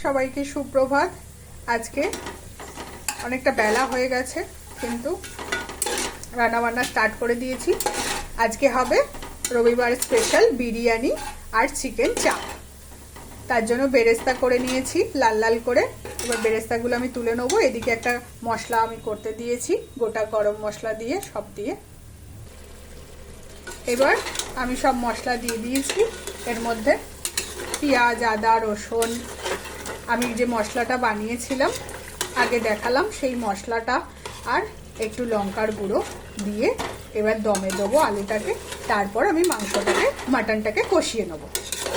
সবাইকে সুপ্রভাত। আজকে অনেকটা বেলা হয়ে গেছে, কিন্তু রান্নাবান্না স্টার্ট করে দিয়েছি। আজকে হবে রবিবার স্পেশাল বিরিয়ানি আর চিকেন চাপ। তার জন্য বেরেস্তা করে নিয়েছি লাল লাল করে। এবার বেরেস্তাগুলো আমি তুলে নেবো। এদিকে একটা মশলা আমি করতে দিয়েছি, গোটা গরম মশলা দিয়ে সব দিয়ে। এবার আমি সব মশলা দিয়ে দিয়েছি। এর মধ্যে পেঁয়াজ, আদা, রসুন, আমি যে মশলাটা বানিয়েছিলাম আগে দেখালাম, সেই মশলাটা আর একটু লঙ্কার গুঁড়ো দিয়ে এবার দমে দেবো আলুটাকে। তারপর আমি মাটনটাকে কষিয়ে নেবো।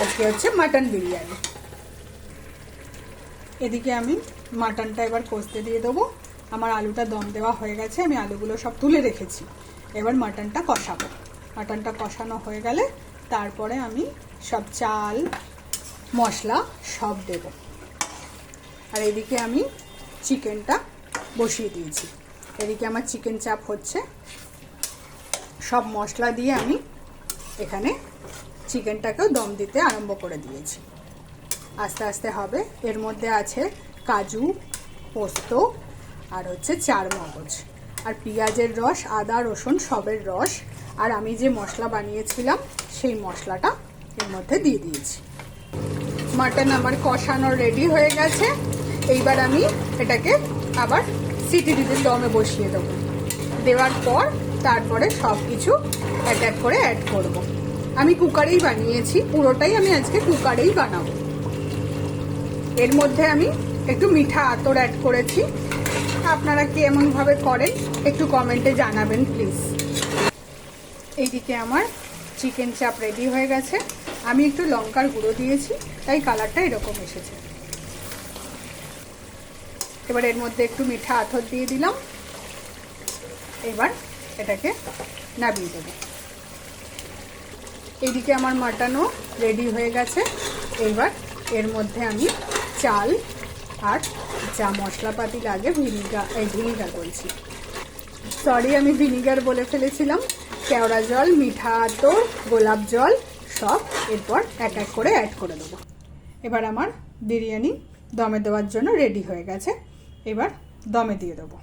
আজকে হচ্ছে মাটন বিরিয়ানি। এদিকে আমি মাটনটা এবার কষতে দিয়ে দেবো। আমার আলুটা দম দেওয়া হয়ে গেছে, আমি আলুগুলো সব তুলে রেখেছি। এবার মাটনটা কষাবো। মাটনটা কষানো হয়ে গেলে তারপরে আমি সব চাল মশলা সব দেব। আর এদিকে আমি চিকেনটা বসিয়ে দিয়েছি। এদিকে আমার চিকেন চাপ হচ্ছে। সব মশলা দিয়ে আমি এখানে চিকেনটাকেও দম দিতে আরম্ভ করে দিয়েছি। আস্তে আস্তে হবে। এর মধ্যে আছে কাজু, পোস্ত আর হচ্ছে চারমগজ আর পেঁয়াজের রস, আদা, রসুন সবের রস। আর আমি যে মশলা বানিয়েছিলাম সেই মশলাটা এর মধ্যে দিয়ে দিয়েছি। মাটন আমার কষানো রেডি হয়ে গেছে। এইবার আমি এটাকে আবার সিটি দিতে দমে বসিয়ে দেবো। দেওয়ার পর তারপরে সব কিছু এক এক করে অ্যাড করব। আমি কুকারেই বানিয়েছি, পুরোটাই আমি আজকে কুকারেই বানাবো। এর মধ্যে আমি একটু মিঠা আতর অ্যাড করেছি। আপনারা কেমনভাবে করেন একটু কমেন্টে জানাবেন প্লিজ। এইদিকে আমার চিকেন চাপ রেডি হয়ে গেছে। আমি একটু লঙ্কার গুঁড়ো দিয়েছি, তাই কালারটা এরকম এসেছে। এবার এর মধ্যে একটু মিঠা আতর দিয়ে দিলাম। এবার এটাকে নামিয়ে দেব। এইদিকে আমার মাটনও রেডি হয়ে গেছে। এবার এর মধ্যে আমি চাল আর যা মশলাপাতি লাগে ভিনিগার বলছি, সরি আমি ভিনিগার বলে ফেলেছিলাম। কেওড়া জল, মিঠা আতর, গোলাপ জল সব এরপর এক এক করে অ্যাড করে দেবো। এবার আমার বিরিয়ানি দমে দেওয়ার জন্য রেডি হয়ে গেছে। এবার দমে দিয়ে দেবো।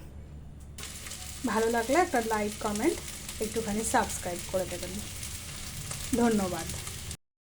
ভালো লাগলে একটা লাইক, কমেন্ট, একটুখানি সাবস্ক্রাইব করে দেবেন। ধন্যবাদ।